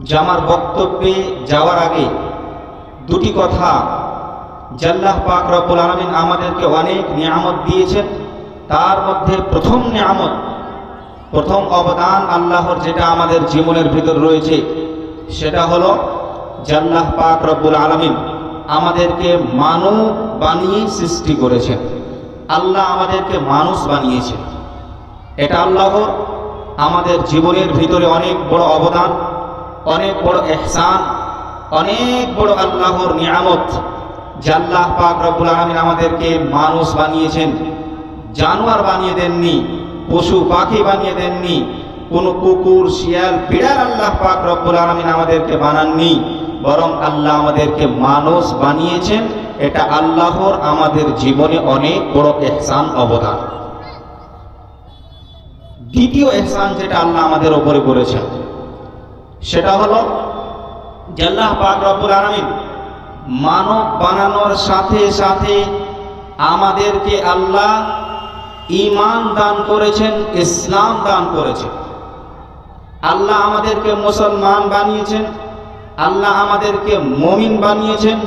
যে আমার বক্তব্যে যাওয়ার আগে দুটি কথা, যে আল্লাহ পাক রব্বুল আলামিন আমাদেরকে অনেক নিয়ামত দিয়েছেন, তার মধ্যে প্রথম নিয়ামত, প্রথম অবদান আল্লাহর যেটা আমাদের জীবনের ভিতর রয়েছে সেটা হলো যে আল্লাহ পাক রব্বুল আলামিন আমাদেরকে মানব বানিয়ে সৃষ্টি করেছেন। আল্লাহ আমাদেরকে মানুষ বানিয়েছেন। এটা আল্লাহর আমাদের জীবনের ভিতরে অনেক বড় অবদান, অনেক বড় ইহসান, অনেক বড় আল্লাহর নিয়ামত যে আল্লাহ পাক রব্বুল আলামিন আমাদেরকে মানুষ বানিয়েছেন। জানোয়ার বানিয়ে দেননি, পশু পাখি বানিয়ে দেননি, কোনো কুকুর শিয়াল বিড়াল আল্লাহ পাক রব্বুল আলামিন আমাদেরকে বানাননি, বরং আল্লাহ আমাদেরকে মানুষ বানিয়েছেন। এটা আল্লাহর আমাদের জীবনে অনেক বড় ইহসান, অবদান। দ্বিতীয় ইহসান যেটা আল্লাহ আমাদের উপরে করেছেন সেটা হলো যে আল্লাহ পাক রব্বুল আলামিন মানব বানানোর সাথে সাথে আমাদেরকে আল্লাহ ঈমান দান করেছেন, ইসলাম দান করেছেন। আল্লাহ আমাদেরকে মুসলমান বানিয়েছেন, আল্লাহ আমাদেরকে মুমিন বানিয়েছেন।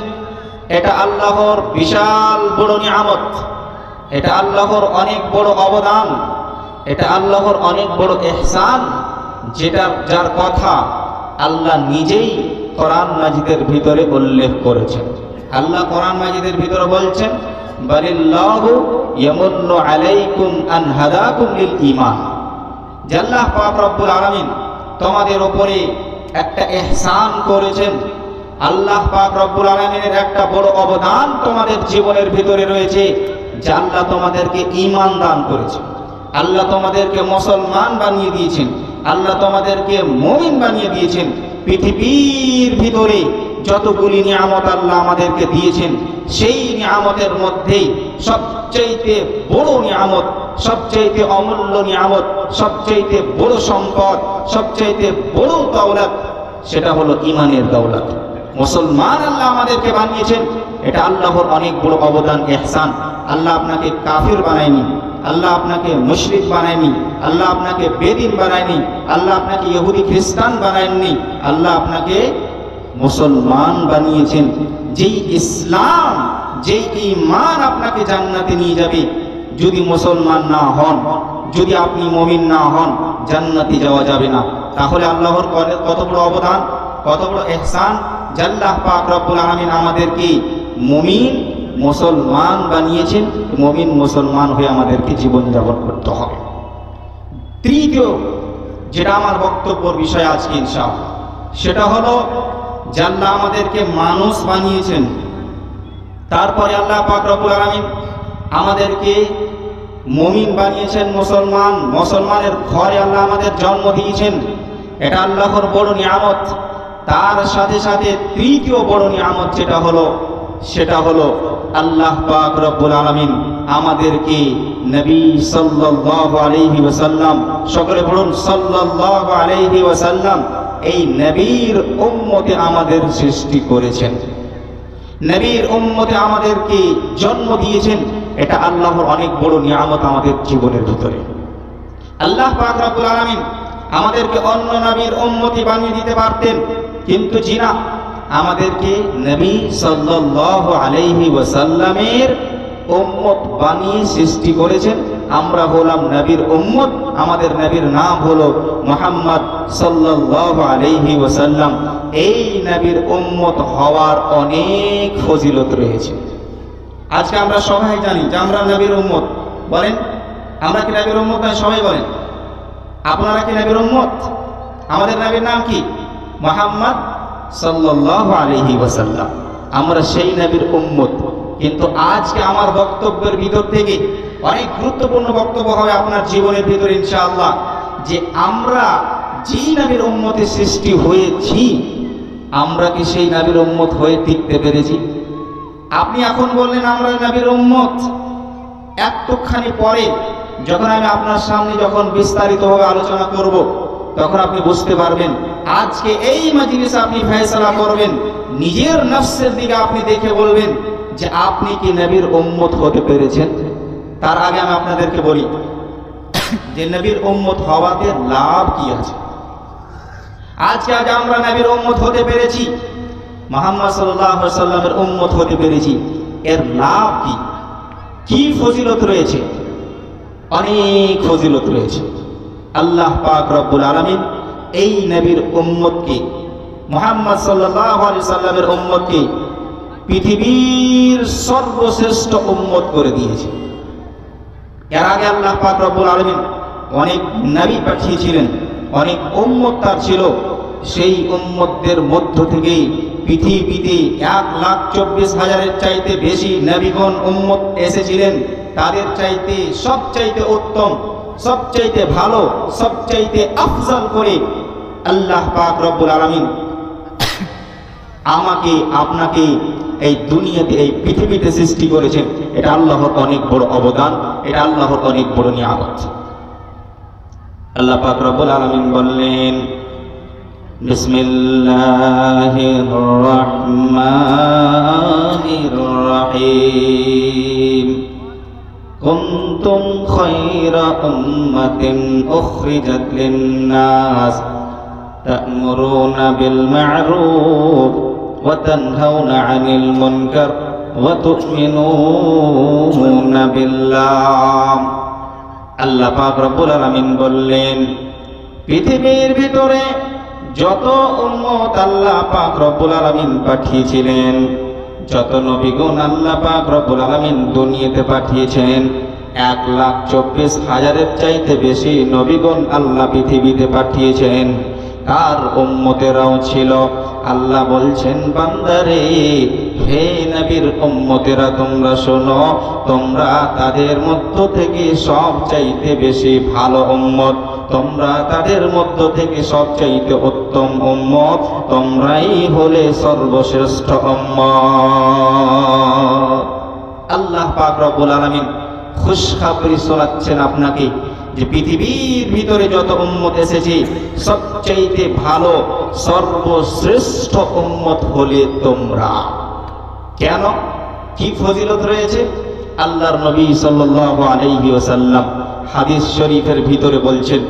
এটা আল্লাহর বিশাল বড় নিয়ামত, এটা আল্লাহর অনেক বড় অবদান, এটা আল্লাহর অনেক বড় ইহসান, যার কথা আল্লাহ নিজেই কোরআন মাজিদের ভিতরে উল্লেখ করেছেন। আল্লাহ কোরআন মাজিদের ভিতরে বলছেন, বালিল্লাহু ইয়ামুন্নু আলাইকুম আন হাদাকুম লিল ঈমান। যে আল্লাহ পাক রব্বুল আলামিন তোমাদের উপরে একটা ইহসান করেছেন। আল্লাহ পাক রব্বুল আলামিনের একটা বড় অবদান তোমাদের জীবনের ভিতরে রয়েছে যে আল্লাহ তোমাদেরকে ঈমান দান করেছেন, আল্লাহ তোমাদেরকে মুসলমান বানিয়ে দিয়েছেন, আল্লাহ তোমাদেরকে মুমিন বানিয়ে দিয়েছেন। পৃথিবীর ভিতরে যতগুলি নিয়ামত আল্লাহ আমাদেরকে দিয়েছেন, সেই নিয়ামতের মধ্যেই সবচেয়ে বড় নিয়ামত, সবচেয়ে অমূল্য নিয়ামত, সবচেয়ে বড় সম্পদ, সবচেয়ে বড় দৌলত সেটা হলো ঈমানের দৌলত। মুসলমান আল্লাহ আমাদেরকে বানিয়েছেন, এটা আল্লাহর অনেক বড় অবদান, ইহসান। আল্লাহ আপনাকে কাফির বানায়নি, আল্লাহ আপনাকে মুশরিক বানায়নি, আল্লাহ আপনাকে বেদিন বানায়নি, আল্লাহ আপনাকে ইহুদি খ্রিস্টান বানায়নি, আল্লাহ আপনাকে মুসলমান বানিয়েছেন। যেই ইসলাম, যেই ঈমান আপনাকে জান্নাতে নিয়ে যাবে, যদি মুসলমান না হন, যদি আপনি মুমিন না হন, জান্নাতে যাওয়া যাবে না। তাহলে আল্লাহর কত বড় অবদান, কত বড় ইহসান যে আল্লাহ পাক রব্বুল আলামিন আমাদেরকে মুমিন মুসলমান বানিয়েছেন। মুমিন মুসলমান হয়ে আমাদেরকে জীবন যাপন করতে হবে। তৃতীয় যেটা আমার বক্তব্যের বিষয় আজকে ইনশাআল্লাহ, সেটা হলো যে আল্লাহ আমাদেরকে মানুষ বানিয়েছেন। তারপরে আল্লাহ পাক রব্বুল আলামিন আমাদেরকে মুমিন বানিয়েছেন, মুসলমান, মুসলমানের ঘরে আল্লাহ আমাদের জন্ম দিয়েছেন। এটা আল্লাহর বড় নিয়ামত। তার সাথে সাথে তৃতীয় বড় নিয়ামত যেটা হলো সেটা হলো আল্লাহ পাক রব্বুল আলামিন আমাদেরকে নবী সাল্লাল্লাহু আলাইহি ওয়াসাল্লাম, সকলে বলুন সাল্লাল্লাহু আলাইহি ওয়াসাল্লাম, এই নবীর উম্মতে আমাদের সৃষ্টি করেছেন, নবীর উম্মতে আমাদেরকে জন্ম দিয়েছেন। এটা আল্লাহর অনেক বড় নিয়ামত আমাদের জীবনের ভিতরে। আল্লাহ পাক রব্বুল আলামিন আমাদেরকে অন্য নবীর উম্মতি বানিয়ে দিতে পারতেন, কিন্তু জিনা, আমাদেরকে নবী সাল্লাল্লাহু আলাইহি ওয়াসাল্লামের উম্মত বানিয়ে সৃষ্টি করেছেন। আমরা হলাম নবীর উম্মত, আমাদের নবীর নাম হলো মুহাম্মদ সাল্লাল্লাহু আলাইহি ওয়াসাল্লাম। এই নবীর উম্মত হওয়ার অনেক ফজিলত রয়েছে। আজকে আমরা সবাই জানি যে আমরা নবীর উম্মত। বলেন, আমরা কি নবীর উম্মত? না সবাই বলেন, আপনারা কি নবীর উম্মত? আমাদের নবীর নাম কি? মুহাম্মদ সাল্লাল্লাহু আলাইহি ওয়াসাল্লাম। আমরা সেই নবীর উম্মত। কিন্তু আজকে আমার বক্তব্যের ভিতর থেকে অনেক গুরুত্বপূর্ণ বক্তব্য হবে আপনার জীবনের ভিতরে ইনশাআল্লাহ, যে আমরা যেই নবীর উম্মতে সৃষ্টি হয়েছি, আমরা কি সেই নবীর উম্মত হয়ে টিকতে পেরেছি? আপনি এখন বললেন আমরা নবীর উম্মত, একটুখানি পরে যখন আমি আপনার সামনে যখন বিস্তারিতভাবে আলোচনা করব, তখন আপনি বুঝতে পারবেন। আজকে এই মাজলিসে আপনি ফয়সালা করবেন, নিজের নফসের দিকে আপনি দেখে বলবেন যে আপনি কি নবীর উম্মত হতে পেরেছেন। তার আগে আমি আপনাদেরকে বলি যে নবীর উম্মত হওয়াতে লাভ কি আছে। আজ আমরা নবীর উম্মত হতে পেরেছি, মুহাম্মদ সাল্লাল্লাহু আলাইহি সাল্লামের উম্মত হতে পেরেছি, এর লাভ কি? কি ফজিলত রয়েছে? অনেক ফজিলত রয়েছে। আল্লাহ পাক রব্বুল আলামিন এই নবীর উম্মতকে, মুহাম্মদ সাল্লাল্লাহু আলাইহি সাল্লামের উম্মতকে পৃথিবীর সর্বশ্রেষ্ঠ উম্মত করে দিয়েছে। এর আগে আল্লাহ পাক রব্বুল আলামিন অনেক নবী পাঠিয়েছিলেন, অনেক উম্মত তার ছিল। সেই উম্মতদের মধ্য থেকে পৃথিবীতে 1,24,000-এর চাইতে বেশি নবীগণ উম্মত এসেছিলেন। তাদের চাইতে সবচাইতে উত্তম, সবচাইতে ভালো, সবচাইতে আফজল করে আল্লাহ পাক রব্বুল আলামিন আমাকে আপনাকে এই দুনিয়াতে, এই পৃথিবীতে সৃষ্টি করেছেন। এটা আল্লাহর অনেক বড় অবদান, এটা আল্লাহর অনেক বড় নিয়ামত। আল্লাহ পাক রব্বুল আলামিন বললেন, বিসমিল্লাহির রহমানির রহিম, কুনতুম খায়রা উম্মাতিন উখরিজাত লিন-নাস তা'মুরুনা বিল মা'রুফ ওয়া তানহাউনা 'আনিল মুনকার ওয়া তু'মিনুনা বিল্লাহ। আল্লাহ পাক রব্বুল আলামিন বললেন, পৃথিবীর ভিতরে যত উম্মত আল্লাহ পাক রব্বুল আলামিন পাঠিয়েছিলেন, যত নবীগণ আল্লাহ পাক রব্বুল আলামিন দুনিয়াতে পাঠিয়েছেন, 1,24,000-এর চাইতে বেশি নবীগণ আল্লাহ পৃথিবীতে পাঠিয়েছেন। তার উম্মতেরাও ছিল। আল্লাহ বলছেন, বান্দারে, হে নবীর উম্মতেরা, তোমরা শোনো, তোমরা তাদের মধ্য থেকে সবচাইতে বেশি ভালো উম্মত, তোমরা তাদের মধ্য থেকে সবচাইতে উত্তম উম্মত, তোমরাই হলে সর্বশ্রেষ্ঠ উম্মত। আল্লাহ পাক রব্বুল আলামিন খুশখবরি শোনাচ্ছেন আপনাকে যে পৃথিবীর ভিতরে যত উম্মত এসেছে, সবচাইতে ভালো সর্বশ্রেষ্ঠ উম্মত হলে তোমরা। কেন? কি ফজিলত রয়েছে? আল্লাহর নবী সাল্লাল্লাহু আলাইহি ওয়াসাল্লাম হাদিস শরীফের ভিতরে বলছেন,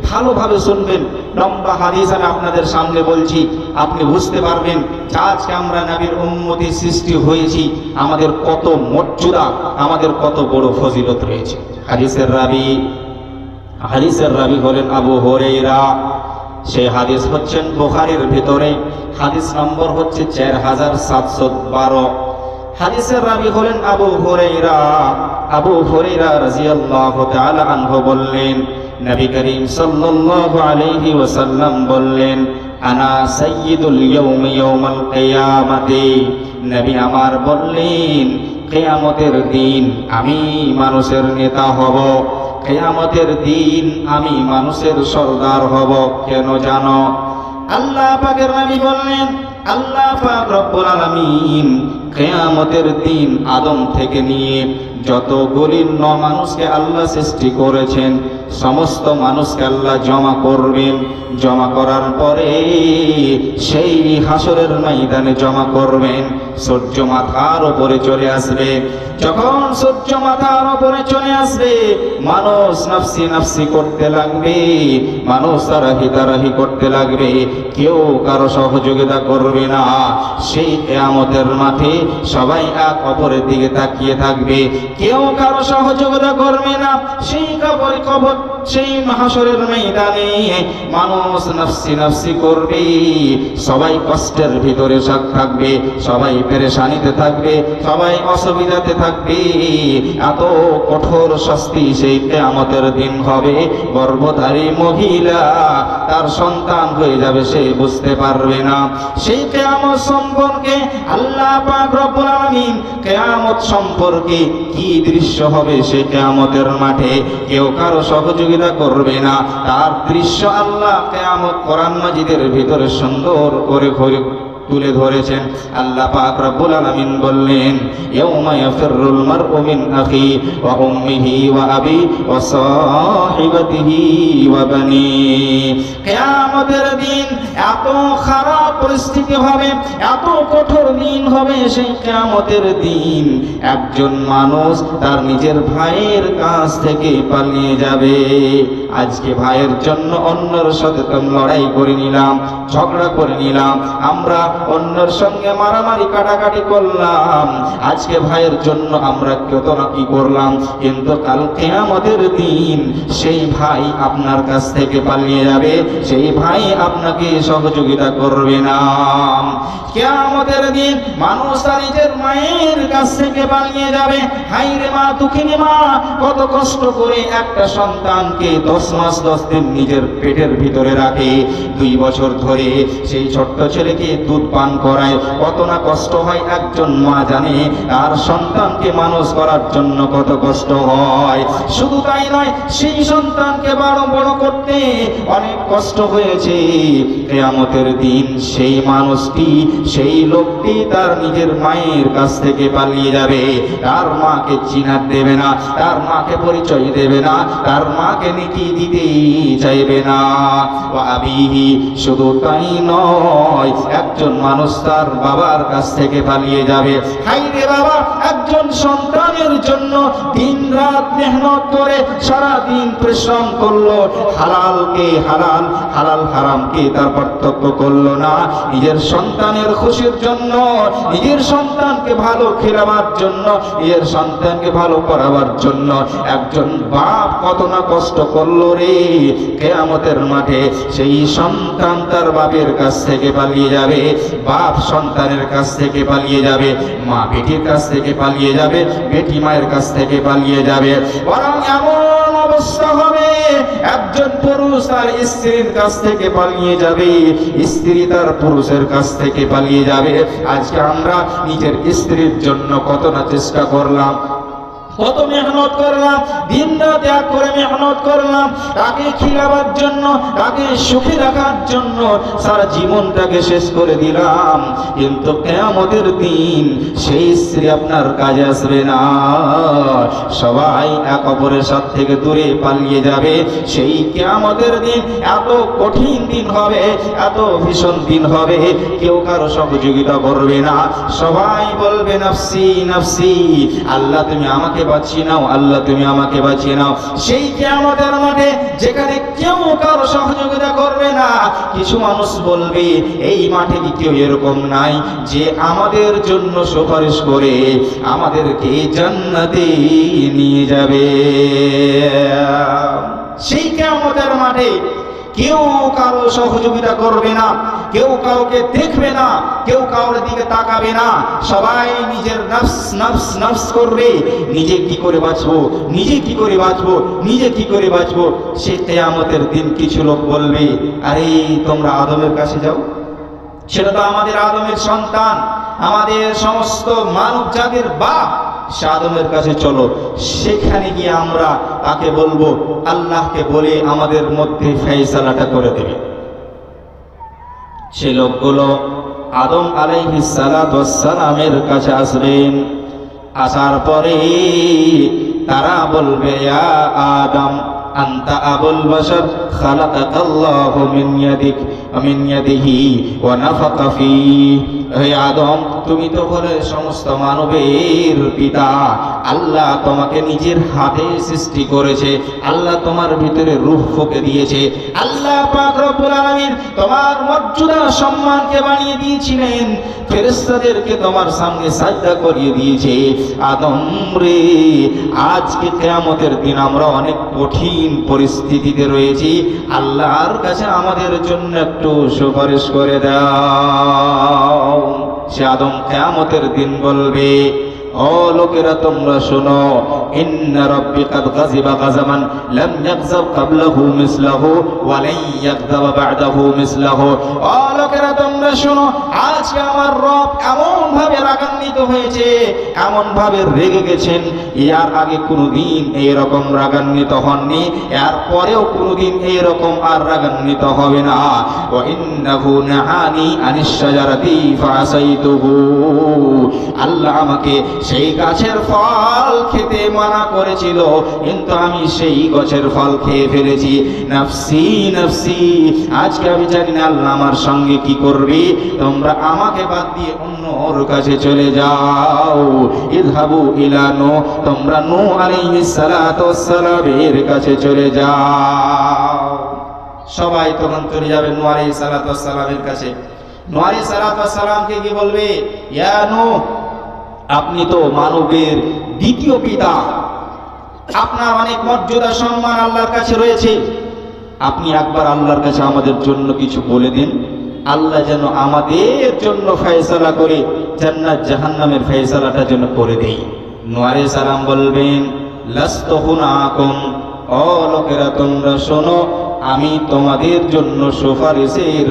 ভালোভাবে শুনবেন, লম্বা হাদিস আমি আপনাদের সামনে বলছি, আপনি বুঝতে পারবেন যে আজকে আমরা নবীর উম্মতি সৃষ্টি হয়েছি, আমাদের কত মর্যাদা, আমাদের কত বড় ফজিলত রয়েছে। হাদিসের রাবী হলেন আবু হুরায়রা। সেই হাদিস হচ্ছেন বুখারীর ভিতরে, হাদিস নম্বর হচ্ছে 4712। হাদিসের রাবী হলেন আবু হুরায়রা। আবু হুরায়রা রাদিয়াল্লাহু তাআলা আনহু বললেন, নবী করিম সাল্লাল্লাহু আলাইহি ওয়াসাল্লাম বললেন, আনা সাইয়্যিদুল ইয়াউমি ইয়াউমাল কিয়ামাতি। নবী আমার বললেন, কিয়ামতের দিন আমি মানুষের নেতা হব, কিয়ামতের দিন আমি মানুষের সরদার হব। কেন জানো? আল্লাহ পাকের নবী বললেন, আল্লাহ পাক রব্বুল আলামিন কিয়ামতের দিন আদম থেকে নিয়ে যতগুলি মানুষকে আল্লাহ সৃষ্টি করেছেন, সমস্ত মানুষকে আল্লাহ জমা করবেন। জমা করার পরে সেই হাসরের ময়দানে জমা করবেন। সূর্য মাথার উপরে চলে আসবে। যখন সূর্য মাথার উপরে চলে আসবে, মানুষ নাফসি নাফসি করতে লাগবে, মানুষ তারাহি করতে লাগবে, কেউ কারো সহযোগিতা করবে না। সেই কিয়ামতের মাঠে সবাই এক অপরের দিকে তাকিয়ে থাকবে, কেউ কারো সহযোগিতা করবে না। সেই হাসরের ময়দানে মানুষ নাফসি নাফসি করবে, সবাই কষ্টের ভিতরে থাকবে, সবাই পেরেশানিতে থাকবে, সবাই অসুবিধাতে থাকবে। এত কঠোর শাস্তি সেই কিয়ামতের দিন হবে। গর্ভধারী মহিলা তার সন্তান হয়ে যাবে, সে বুঝতে পারবে না। সেই কিয়ামত সম্পর্কে আল্লাহ পাক রব্বুল আলামিন কিয়ামত সম্পর্কে কি দৃশ্য হবে সেই কিয়ামতের মাঠে, কেউ কারো সহযোগিতা করবে না। তার দৃশ্য আল্লাহ কিয়ামত কোরআন মাজিদের ভিতরে সুন্দর করে তুলে ধরেছেন। আল্লাহ পাক রব্বুল আলামিন বললেন, ইয়াউমা ইয়াফিরুল মারউ মিন আখি ওয়া উম্মিহি ওয়া আবি ওয়া সাহিবাতিহি ওয়া বানি। কিয়ামতের দিন এত খারাপ পরিস্থিতি হবে, এত কঠোর দিন হবে, সেই কিয়ামতের দিন একজন মানুষ তার নিজের ভাইয়ের কাছ থেকে পালিয়ে যাবে। আজকে ভাইয়ের জন্য অন্যের সাথে তো লড়াই করে নিলাম, ঝগড়া করে নিলাম, আমরা অন্যের সঙ্গে মারামারি কাটাকাটি করলাম, আজকে ভাইয়ের জন্য আমরা কত না কি করলাম, কিন্তু কাল কিয়ামতের দিন সেই ভাই আপনার কাছ থেকে পালিয়ে যাবে, সেই ভাই আপনাকে সহযোগিতা করবে না। কিয়ামতের দিন মানুষ তার নিজের মায়ের কাছ থেকে পালিয়ে যাবে। হাই রে মা, দুঃখিনী মা, কত কষ্ট করে একটা সন্তানকে 10 মাস 10 দিন নিজের পেটের ভিতরে রাখে, 2 বছর ধরে সেই ছোট্ট ছেলেকে দুধ পান করায়, কত না কষ্ট হয় একজন মা জানে। আর সন্তানকে মানুষ করার জন্য কত কষ্ট হয়। শুধু তাই নয়, সেই সন্তানকে বড় করতে অনেক কষ্ট হয়েছে। কিয়ামতের দিন সেই মানুষটি, সেই লোকটি তার নিজের মায়ের কাছ থেকে পালিয়ে যাবে, তার মাকে চিনার দেবে না, তার মাকে পরিচয় দেবে না, তার মাকে নীতি দিতে চাইবে না। ওয়া আবিহি, শুধু তাই নয়, একজন মানুষ তার বাবার কাছ থেকে পালিয়ে যাবে। হাই রে বাবা, একজন সন্তানের জন্য দিন রাত মেহনত করে সারা দিন পরিশ্রম করলো, হালালকে হালাল, হালাল হারামকে তার পার্থক্য করলো না। নিজের সন্তানের খুশির জন্য, নিজের সন্তানকে ভালো খেলাবার জন্য, নিজের সন্তানকে ভালো করাবার জন্য একজন বাপ কত না কষ্ট করলো রে। কিয়ামতের মাঠে সেই সন্তান তার বাপের কাছ থেকে পালিয়ে যাবে, বাপ সন্তানের কাছ থেকে পালিয়ে যাবে, মা বেটির কাছ থেকে পালিয়ে যাবে, বেটি মায়ের কাছ থেকে পালিয়ে যাবে। বরং এমন অবস্থা হবে, একজন পুরুষ তার স্ত্রীর কাছ থেকে পালিয়ে যাবে, স্ত্রী তার পুরুষের কাছ থেকে পালিয়ে যাবে। আজকে আমরা নিজের স্ত্রীর জন্য কত না চেষ্টা করলাম, কত মেহনত করলাম, দিন রাত এক করে মেহনত করলাম, তাকে খিলাবার জন্য, তাকে সুখী রাখার জন্য সারা জীবনটাকে শেষ করে দিলাম, কিন্তু কিয়ামতের দিন সেই স্ত্রী আপনার কাজে আসবে না। সবাই এক অপরের সাথ থেকে দূরে পালিয়ে যাবে। সেই কিয়ামতের দিন এত কঠিন দিন হবে, এত ভীষণ দিন হবে, কেউ কারো সহযোগিতা করবে না, সবাই বলবে নাফসি নাফসি, আল্লাহ তুমি আমাকে বাঁচিয়ে নাও, আল্লাহ তুমি আমাকে বাঁচিয়ে নাও। সেই কিয়ামতের মাঠে যেখানে কেউ কারো সহযোগিতা করবে না, কিছু মানুষ বলবে এই মাঠে কি কেউ এরকম নাই যে আমাদের জন্য সুপারিশ করে আমাদেরকে জান্নাতে নিয়ে যাবে। সেই কিয়ামতের মাঠে কেউ কারো সহযোগিতা করবে না, কেউ কাউকে দেখবে না, কেউ কারোর দিকে তাকাবে না, সবাই নিজের নফস নফস নফস করবে, নিজে কি করে বাঁচবো, নিজে কি করে বাঁচবো, নিজে কি করে বাঁচবো। সে কিয়ামতের দিন কিছু লোক বলবে, আরে তোমরা আদমের কাছে যাও, সেটা তো আমাদের আদমের সন্তান, আমাদের সমস্ত মানব জাতির বাপ, সে আদমের কাছে চলো, সেখানে গিয়ে আমরা তাকে বলবো, আল্লাহকে বলে আমাদের মধ্যে ফয়সালাটা করে দেবে। সে লোকগুলো আদম আলাইহিস সালাতু ওয়াস সালামের কাছে আসবেন, আসার পরে তারা বলবে, ইয়া আদম আনতা আবুল বাশার খালাকাকাল্লাহু মিন ইয়াদিক ওয়া মিন ইয়াদিহি ওয়া নাফাকা ফী। হে আদম, তুমি তো হলে সমস্ত মানবের পিতা, আল্লাহ তোমাকে নিজের হাতে সৃষ্টি করেছে, আল্লাহ তোমার ভিতরে রূহ ফুঁকে দিয়েছে, আল্লাহ পাক রব্বুল আলামিন তোমার মর্যাদা সম্মানকে বাড়িয়ে দিয়েছিলেন, ফেরেশতাদেরকে তোমার সামনে সাজদা করিয়ে দিয়েছে। আদম রে, আজকে কিয়ামতের দিন আমরা অনেক কঠিন পরিস্থিতিতে রয়েছি, আল্লাহর কাছে আমাদের জন্য একটু সুপারিশ করে দাও। সে আদম কিয়ামতের দিন বলবে, ও লোকেরা তোমরা শোনো, ইন্না রাব্বি কাদ গাযিবা গাযামান লাম ইয়াগযাব ক্বাবলাহু মিসলাহু ওয়া লা ইয়াগযাব বা'দাহু মিসলাহু। ও লোকেরা তোমরা তোমরা শোনো, আজকে আমার রব এমন ভাবে রাগান্বিত হয়েছে, এমন ভাবে রেগে গেছেন, এর আগে কোনোদিন এইরকম রাগান্বিত হননি, এর পরেও কোনোদিন এইরকম আর রাগান্বিত হবে না। ওয়া ইন্নাহু নাহানি আনিশ শাজারাতি ফাসাইতুহু, আল্লাহ আমাকে সেই গাছের ফল খেতে মানা করেছিল, কিন্তু আমি সেই গাছের ফল খেয়ে ফেলেছি। নাফসি নাফসি, আজকে আমি জানি না আল্লাহ আমার সঙ্গে কি করবে, তোমরা আমাকে বাদ দিয়ে অন্য ওর কাছে চলে যাও। ইযহাবু ইলা নূহ, তোমরা নূহ আলাইহিস সালাতু ওয়াস সালামের কাছে চলে যাও। সবাই তখন চলে যাবে নূহ আলাইহিস সালাতু ওয়াস সালামের কাছে। নূহ আলাইহিস সালাতু ওয়াস সালামকে কি বলবে? ইয়া নূহ, আপনি তো মানবের দ্বিতীয় পিতা, আপনার অনেক মর্যাদা সম্মান আল্লাহর কাছে রয়েছে, আপনি একবার আল্লাহর কাছে আমাদের জন্য কিছু বলে দিন, আল্লাহ যেন আমাদের জন্য ফয়সালা করে জান্নাত জাহান্নামের ফয়সালাটা যেন করে দেই। নূহ আলাইহিস সালাম বলবেন, লাস্তু হুনাকুম, ও লোকেরা তোমরা শোনো, আমি তোমাদের জন্য সুপারিশের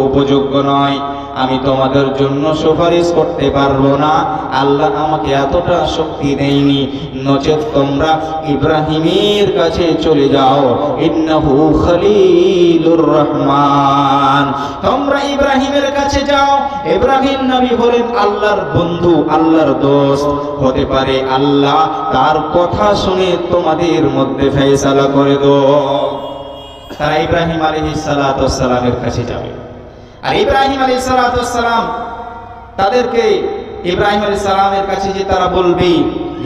উপযোগ্য নয়, আমি তোমাদের জন্য সুপারিশ করতে পারবো না, আল্লাহ আমাকে এতটা শক্তি দেয়নি। নচেত তোমরা ইব্রাহিমের কাছে চলে যাও, ইন্নাহু খলিলুর রহমান, তোমরা ইব্রাহিমের কাছে যাও। ইব্রাহিম নবী হলেন আল্লাহর বন্ধু, আল্লাহর দোস্ত, হতে পারে আল্লাহ তার কথা শুনে তোমাদের মধ্যে ফয়সালা করে দাও। তারা ইব্রাহিম আলাইহিস সালাতু ওয়াস সালামের কাছে যাবে, আর ইব্রাহিম আলাইহিস সালাতু ওয়াস সালাম তাদেরকে ইব্রাহিম আলাইহিস সালামের কাছে যে তারা বলবে,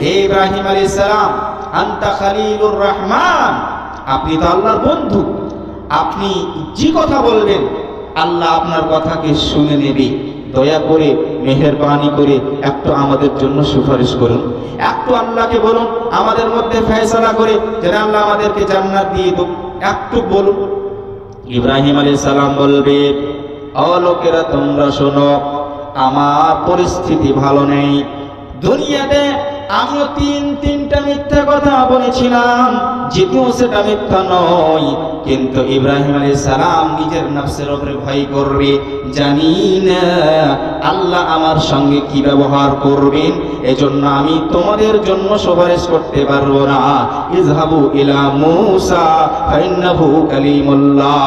হে ইব্রাহিম আলাইহিস সালাম, আনতা খলিলুর রহমান, আপনি তো আল্লাহর বন্ধু, আপনি যে কথা বলবেন আল্লাহ আপনার কথাকে শুনে নেবে, দয়া করে মেহেরবানি করে একটু আমাদের জন্য সুপারিশ করুন, একটু আল্লাহকে বলুন আমাদের মধ্যে ফয়সালা করে যেন আল্লাহ আমাদেরকে জান্নাত দিয়ে দেন, একটু বলুন। ইব্রাহিম আলাইহিস সালাম বলবে, ও লোকেরা তোমরা শোনো, আমার পরিস্থিতি ভালো নেই, দুনিয়াতে আমিও তিনটা মিথ্যা কথা বলেছিলাম, যদিও সেটা মিথ্যা নয়, কিন্তু ইব্রাহিম আলাইহিস সালাম নিজের নফসের উপরে ভয় করবে, জানি না আল্লাহ আমার সঙ্গে কি ব্যবহার করবেন, এজন্য আমি তোমাদের জন্য সুপারিশ করতে পারবো না। ইযহাবু ইলা মূসা ফাইন্নাহু কালিমুল্লাহ,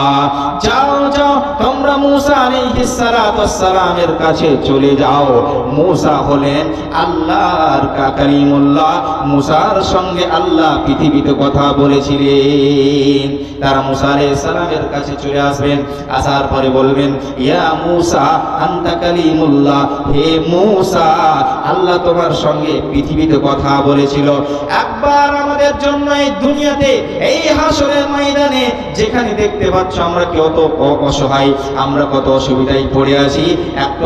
যাও যাও তোমরা মূসা আলাইহিস সালাতু ওয়াস সালামের কাছে চলে যাও। মূসা হলেন আল্লাহর কালিমুল্লাহ, মূসার সঙ্গে আল্লাহ পৃথিবীতে কথা বলেছিলেন। তারা মূসা আলাইহিস সালামের কাছে চলে আসবেন, আসার পরে বলবেন, ইয়া মূসা আনতা কালিমুল্লাহ, হে মূসা আল্লাহ তোমার সঙ্গে পৃথিবীতে কথা বলেছিল, একবার আমাদের জন্য এই দুনিয়াতে এই হাসরের ময়দানে যেখানে দেখতে পাচ্ছ আমরা কত অসহায়, আমরা কত অসুবিধায় পড়ে আছি, একটু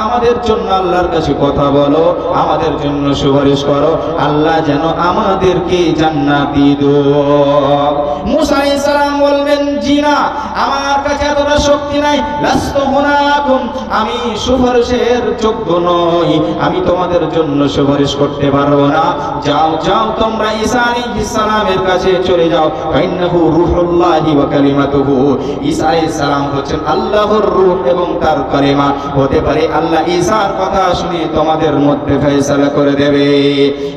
আমাদের জন্য আল্লাহর কাছে কথা বলো, আমাদের জন্য সুপারিশ করো, আল্লাহ যেন আমাদেরকে জান্নাত দিয়ে দেয়। মূসা আলাইহিস সালাম বলবেন, জি না, আমার কাছে এতটা শক্তি নাই, লাস্তু হুনাকুম, আমি সুপারিশের যোগ্য নই, আমি তোমাদের জন্য সুপারিশ করতে পারবো না। যাও যাও তোমরা ঈসা আলাইহিস সালামের কাছে চলে যাও, ইন্নাহু রূহুল্লাহি ওয়া কালিমাতুহু, ঈসা আলাইহিস সালাম হচ্ছেন আল্লাহর রূহ এবং তার কালিমা, হতে পারে আল্লাহ ঈসার কথা শুনে তোমাদের মধ্যে ফয়সালা করে দেবে।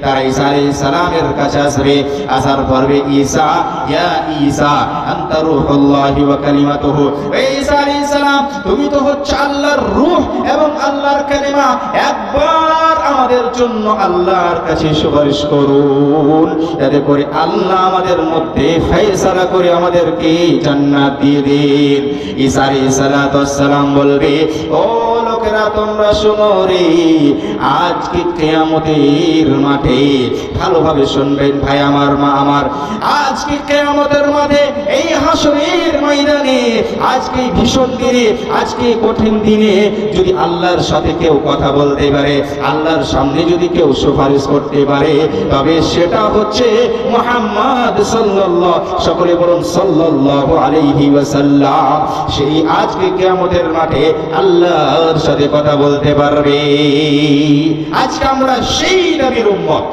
তারা ঈসা আলাইহিস সালামের কাছে আসবে, আসার পরে ঈসা, ইয়া ঈসা আনতা রূহুল্লাহি ওয়া কালিমাতুহু, এই ঈসা আলাইহিস সালাম তুমি তো হচ্ছে আল্লাহর রূহ এবং আল্লাহর কালিমা, একবার আমাদের জন্য আল্লাহর কাছে সুপারিশ করুন, যাতে করে আল্লাহ আমাদের মধ্যে ফয়সালা করে আমাদেরকে জান্নাত দিয়ে দিন। ঈসা আলাইহিস সালাতু ওয়াস সালাম বলবে, ও লোকেরা তোমরা শোনো রে, আজকে কিয়ামতের মাঠে, ভালোভাবে শুনবেন ভাই আমার, মা আমার, আজকে কিয়ামতের মাঠে এই হাসরের ময়দানে, আজকে ভীষণ দিনে, আজকে কঠিন দিনে যদি আল্লাহর সাথে কেউ কথা বলতে পারে, আল্লাহর সামনে যদি কেউ সুপারিশ করতে পারে, তবে সেটা হচ্ছে মুহাম্মদ সাল্লাল্লাহু, সকলে বলুন সাল্লাল্লাহু আলাইহি ওয়াসাল্লাম। সেই আজকে কিয়ামতের মাঠে আল্লাহর সাথে কথা বলতে পারবে। আজকে আমরা সেই নবীর উম্মত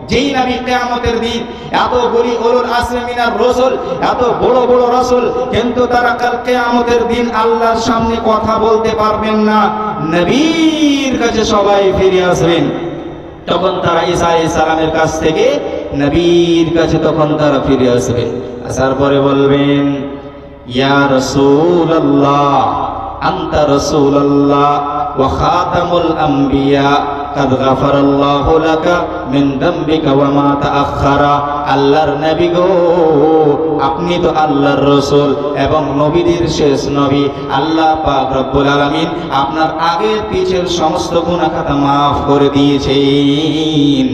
যেই নবী কিয়ামতের দিন এত বড় উলুল আসমি মিনার রাসূল, এত বড় বড় রাসূল, কিন্তু তারা কাল কিয়ামতের দিন আল্লাহর সামনে কথা বলতে পারবেন না। নবীর কাছে সবাই ফিরে আসবেন। তখন তারা ঈসা আলাইহিস সালামের কাছ থেকে নবীর কাছে তখন তারা ফিরে আসবেন। আসার পরে বলবেন, ইয়া রাসূলুল্লাহ আনতা রাসূলুল্লাহ ওয়া খাতামুল আম্বিয়া কাদ গাফারাল্লাহু লাকা মিন যামবিকা ওয়া মা তাআখারা। আল্লাহর নবী গো, আপনি তো আল্লাহর রাসূল এবং নবীদের শেষ নবী। আল্লাহ পাক রব্বুল আলামিন আপনার আগের পিছের সমস্ত গুনাহ খাতা maaf করে দিয়েছেন।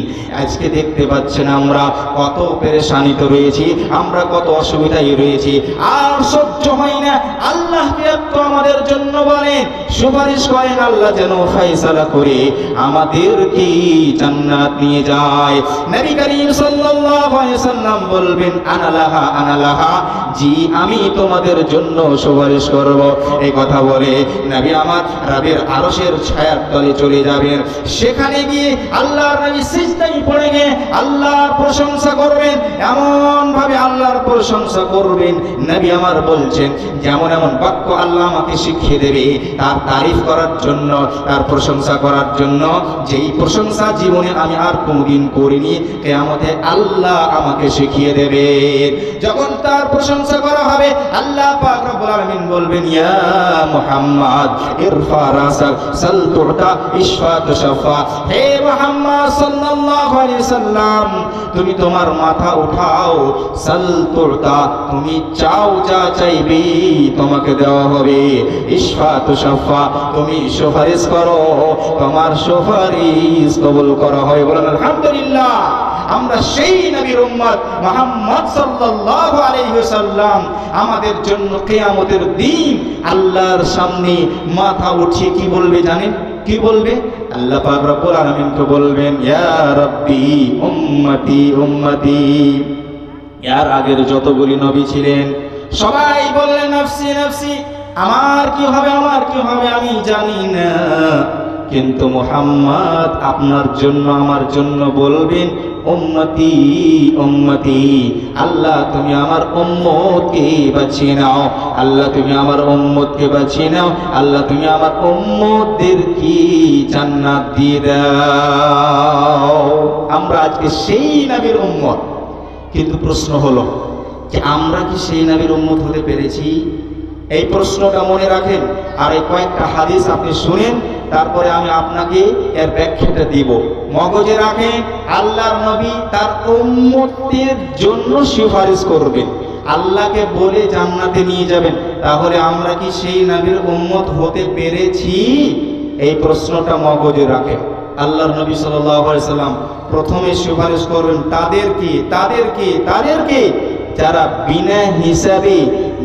আজকে দেখতে পাচ্ছেন আমরা কত পেরেশানিতে রয়েছি, আমরা কত অসুবিধায় রয়েছি, আর সহ্য হয় না। আল্লাহকে একটু আমাদের জন্য বলেন, সুপারিশ করেন, আল্লাহ যেন ফয়সালা করে আমাদেরকে জান্নাত নিয়ে যায়। নবী করিম সাল্লাল্লাহু আলাইহি ওয়াসাল্লাম বলবেন, আনালাহা আনালাহা, জি আমি তোমাদের জন্য সুপারিশ করব। এই কথা বলে নবী আমার রবের আরশের ছায়ার তলে চলে যাবেন। সেখানে গিয়ে আল্লাহর নবী সিজদায় পড়ে গিয়ে আল্লাহর প্রশংসা করবেন, এমন ভাবে আল্লাহর প্রশংসা করবেন। নবী আমার বলছেন, যেমন এমন বাক্য আল্লাহ আমাকে শিখিয়ে দেবে তার তারিফ করার জন্য, তার প্রশংসা করার জন্য, যেই প্রশংসা জীবনে আমি আর কোনদিন করিনি, কিয়ামতে আল্লাহ আমাকে শিখিয়ে দেবে। যখন তার প্রশংসা করা হবে, আল্লাহ পাক রব্বুল আলামিন বলবেন, ইয়া মুহাম্মদ ইরফা রাসাক সাল তুতা ইশফা তুশফা। হে মুহাম্মদ সাল্লাল্লাহু আলাইহি সাল্লাম, তুমি তোমার মাথা উঠাও, সাল তুতা, তুমি চাও যা চাইবে তোমাকে দেওয়া হবে, ইশফা তুশফা, তুমি সুপারিশ করো, তোমার সুপারিশ কবুল করা হয়। বলেন আলহামদুলিল্লাহ। আমরা সেই নবীর উম্মত মুহাম্মদ সাল্লাল্লাহু আলাইহি ওয়াসাল্লাম। আমাদের জন্য কিয়ামতের দিন আল্লাহর সামনে মাথা উঠিয়ে কি বলবে জানেন? কি বলবে? আল্লাহ পাক রব্বুল আলামিন কে বলবেন, ইয়া রাব্বি উম্মতি উম্মতি। এর আগের যতগুলি নবী ছিলেন সবাই বললেন, নফসি নফসি, আমার কি হবে, আমার কি হবে আমি জানি না। কিন্তু মুহাম্মদ আপনার জন্য আমার জন্য বলবেন, উম্মতি উম্মতি। আল্লাহ তুমি আমার উম্মতকে বাঁচিয়ে নাও, আল্লাহ তুমি আমার উম্মতকে বাঁচিয়ে নাও, আল্লাহ তুমি আমার উম্মতদেরকে জান্নাত দিয়ে দাও। আমরা আজকে সেই নবীর উম্মত, কিন্তু প্রশ্ন হলো যে আমরা কি সেই নবীর উম্মত হতে পেরেছি? এই প্রশ্নটা মনে রাখেন, আর এই কয়েকটা হাদিস আপনি শুনেন, তারপরে আমি আপনাকে এর ব্যাখ্যাটা দিব। মগজে রাখেন, আল্লাহর নবী তার উম্মতের জন্য সুপারিশ করবেন, আল্লাহকে বলে জান্নাতে নিয়ে যাবেন। তাহলে আমরা কি সেই নবীর উম্মত হতে পেরেছি? এই প্রশ্নটা মগজে রাখেন। আল্লাহর নবী সাল্লাল্লাহু আলাইহি সাল্লাম প্রথমে সুপারিশ করবেন তাদেরকে যারা বিনা হিসাবে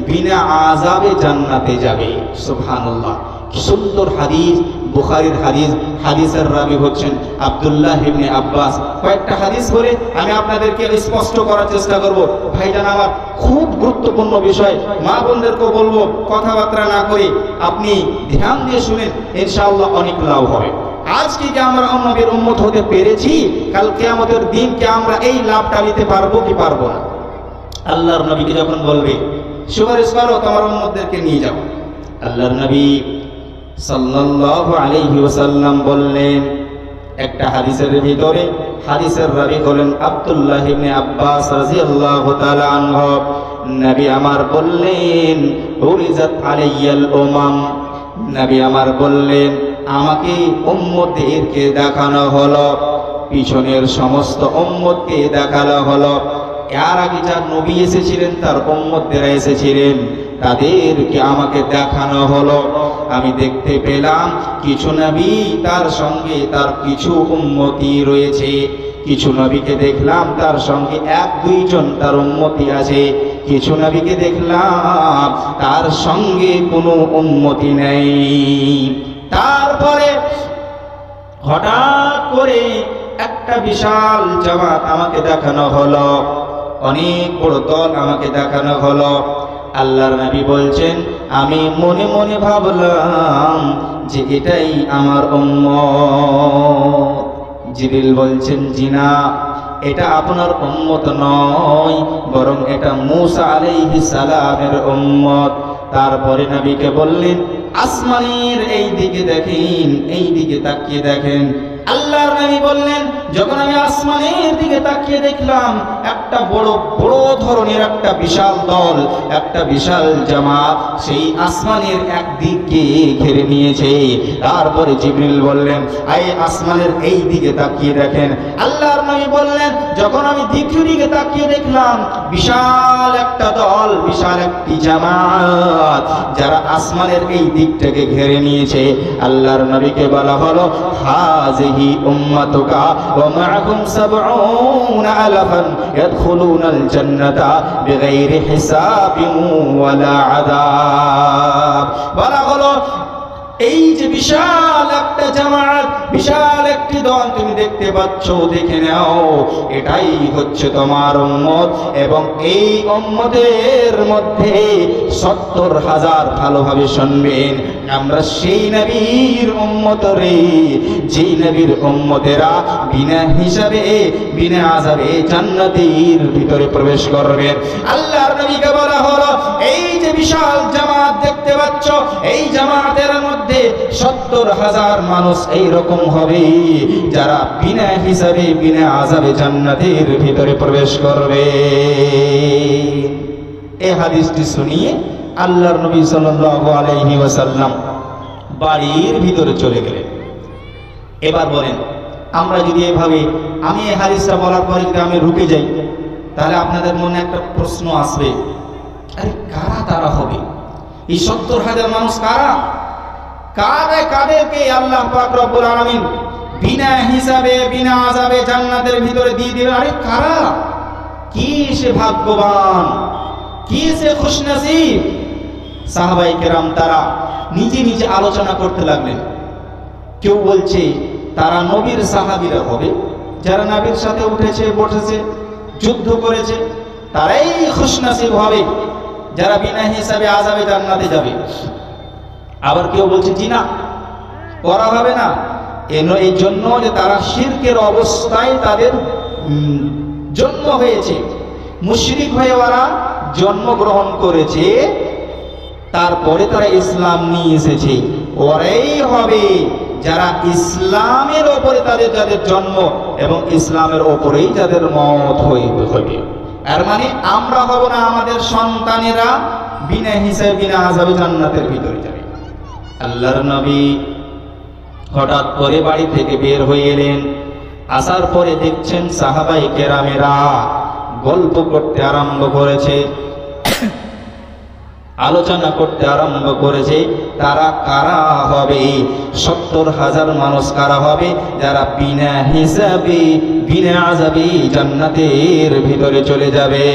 বিনা আযাবে জান্নাতে যাবে। সুবহানাল্লাহ, কি সুন্দর হাদিস, বুখারীর হাদিস। হাদিসের রাবী হচ্ছেন আব্দুল্লাহ ইবনে আব্বাস। কয়েকটা হাদিস বলে আমি আপনাদেরকে স্পষ্ট করার চেষ্টা করব। ভাইজান আমার, খুব গুরুত্বপূর্ণ বিষয়, মা বোনদেরকে বলবো কথাবার্তা না করে আপনি ধ্যান দিয়ে শুনেন, ইনশাআল্লাহ অনেক লাভ হবে। আজকে কি আমরা নবীর উম্মত হতে পেরেছি? কাল কিয়ামতের দিন কি আমরা এই লাভটা নিতে পারবো কি পারবো না? আল্লাহর নবীকে যখন বলবে সুপারিশ করো, তোমার উম্মতদেরকে নিয়ে যাও, আল্লাহর নবী সাল্লাল্লাহু আলাইহি ওয়াসাল্লাম বললেন একটা হাদিসের ভিতরে, হাদিসের রাবী হলেন আব্দুল্লাহ ইবনে আব্বাস রাদিয়াল্লাহু তাআলা আনহু। নবী আমার বললেন, উরিজাত আলাইয়াল উমাম, নবী আমার বললেন আমাকে উম্মতদেরকে দেখানো হলো, পিছনের সমস্ত উম্মতকে দেখানো হলো। এর আগে যার নবী এসেছিলেন তার উম্মতরা এসেছিলেন, তাদেরকে আমাকে দেখানো হলো। আমি দেখতে পেলাম কিছু নবী, তার সঙ্গে তার কিছু উম্মতি রয়েছে। কিছু নবীকে দেখলাম তার সঙ্গে এক দুইজন তার উম্মতি আছে, কিছু নবীকে দেখলাম তার সঙ্গে কোনো উম্মতি নেই। তারপরে হঠাৎ করে একটা বিশাল জামাত আমাকে দেখানো হলো, অনেক বড় দল আমাকে দেখানো হলো। আল্লাহর নবী বলছেন, আমি মনে মনে ভাবলাম যে এটাই আমার উম্মত। জিবরিল বলছেন, জি না, এটা আপনার উম্মত নয়, বরং এটা মূসা আলাইহিস সালামের উম্মত। তারপরে নবীকে বললেন, আসমানের এই দিকে দেখেন, এই দিকে তাকিয়ে দেখেন। আল্লাহর নবী বললেন, যখন আমি আসমানের দিকে তাকিয়ে দেখলাম, একটা বড় বড় ধরনের একটা বিশাল দল, একটা বিশাল জামাত সেই আসমানের একদিকে ঘিরে নিয়েছে। তারপরে জিবরিল বললেন, আয় আসমানের এই দিকে তাকিয়ে দেখেন। আল্লাহর নবী বললেন, যখন আমি দ্বিতীয় দিকে তাকিয়ে দেখলাম, বিশাল একটা দল, বিশাল একটি জামাত যারা আসমানের এই দিকটাকে ঘিরে নিয়েছে। আল্লাহর নবীকে বলা হলো, হাযিহি উম্মাতুকা ওয়া মা'হুম ৭০ আলাফান ইয়াদখুলুনাল জান্নাতা বিগাইরি হিসাবিন ওয়ালা আযাব। বলা হলো, এই যে বিশাল একটা জামাত, বিশাল একটি দল তুমি দেখতে পাচ্ছ, দেখে নাও, এটাই হচ্ছে তোমার উম্মত। এবং এই উম্মতের মধ্যে ৭০,০০০, ভালোভাবে শুনবেন, আমরা সেই নবীর উম্মত রে, যেই নবীর উম্মতেরা বিনা হিসাবে বিনা আযাবে জান্নাতের ভিতরে প্রবেশ করবে। আল্লাহর নবীকে বলা হলো, এই যে বিশাল জামাত দেখতে পাচ্ছ, এই জামাতের মধ্যে ৭০,০০০ মানুষ এইরকম হবে যারা বিনা হিসাবে বিনা আযাবে জান্নাতের ভিতরে প্রবেশ করবে। এই হাদিসটি শুনিয়ে আল্লাহর নবী সাল্লাল্লাহু আলাইহি ওয়াসাল্লাম বাড়ির ভিতরে চলে গেলেন। এবার বলেন, আমরা যদি এভাবে, আমি এই হাদিসটা বলার পরে যদি আমি রুকে যাই, তাহলে আপনাদের মনে একটা প্রশ্ন আসবে, আরে কারা তারা হবে? এই ৭০,০০০ মানুষ কারা? কাদেরকে আল্লাহ পাক রব্বুল আলামিন বিনা হিসাবে বিনা আযাবে জান্নাতের ভিতরে দিয়ে দিবেন? আরে কারা? কি সে ভাগ্যবান, কি সে খুশনসিব? সাহাবায়ে কেরাম তারা নিজে নিজে আলোচনা করতে লাগলেন। কেউ বলছে তারা নবীর সাহাবীরা হবে, যারা নবীর সাথে উঠেছে বসেছে যুদ্ধ করেছে, তারাই খুশনসিব হবে যারা বিনা হিসাবে আযাবে জান্নাতে যাবে। আবার কেউ বলছে জি না, করা হবে না, এই জন্য যে তারা শিরকের অবস্থায় তাদের জন্ম হয়েছে, মুশরিক হয়ে ওরা জন্মগ্রহণ করেছে, তারপরে তারা ইসলাম নিয়ে এসেছে, ওরাই হবে যারা ইসলামের ওপরে তাদের যাদের জন্ম এবং ইসলামের ওপরেই যাদের মওত হবে। এর মানে আমরা হব না, আমাদের সন্তানেরা বিনা হিসাবে বিনা আযাবে জান্নাতের ভিতরে যাবে। আল্লাহর নবী হঠাৎ করে বাড়ি থেকে বের হয়ে এলেন। আসার পরে দেখছেন সাহাবায়ে কেরামেরা গল্প করতে আরম্ভ করেছে, আলোচনা করতে আরম্ভ করেছে। তারা কারা হবে? ৭০,০০০ মানুষ কারা হবে যারা বিনা হিসাবে বিনা আযাবে জান্নাতের ভিতরে চলে যাবে।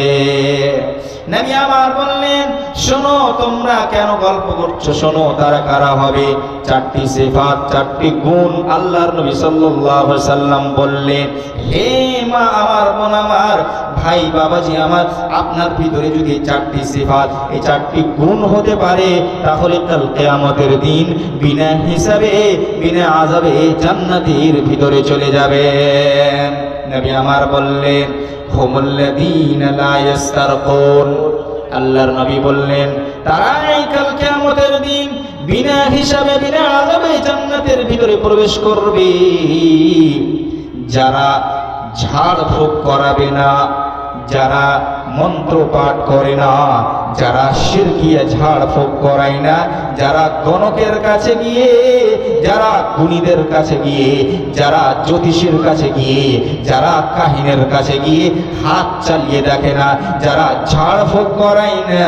নবী আমার বললেন, শোনো, তোমরা কেন গল্প করছো, শোনো তারা কারা হবে। ৪টি সিফাত, ৪টি গুণ আল্লাহর নবী সাল্লাল্লাহু আলাইহি সাল্লাম বললেন, হে মা আমার, বোন আমার, ভাই বাবাজি আমার, আপনার ভিতরে যদি ৪টি সিফাত, এই ৪টি গুণ হতে পারে, তাহলে কাল কিয়ামতের দিন বিনা হিসাবে বিনা আযাবে জান্নাতের ভিতরে চলে যাবেন। নবী আমার বললেন, হুমুল্লাযীনা লা ইস্তারকুন। আল্লাহর নবী বললেন, তারাই কাল কিয়ামতের দিন বিনা হিসাবে বিনা আযাবে জান্নাতের ভিতরে প্রবেশ করবে, যারা ঝাড় ফুঁক করাবে না, যারা মন্ত্র পাঠ করে না, যারা শিরকিয়া ঝাড় ফুঁক করায় না, যারা গণকের কাছে গিয়ে, যারা গুণীদের কাছে গিয়ে, যারা জ্যোতিষীর কাছে গিয়ে, যারা কাহিনের কাছে গিয়ে হাত চালিয়ে দেখে না, যারা ঝাড় ফুঁক করায় না,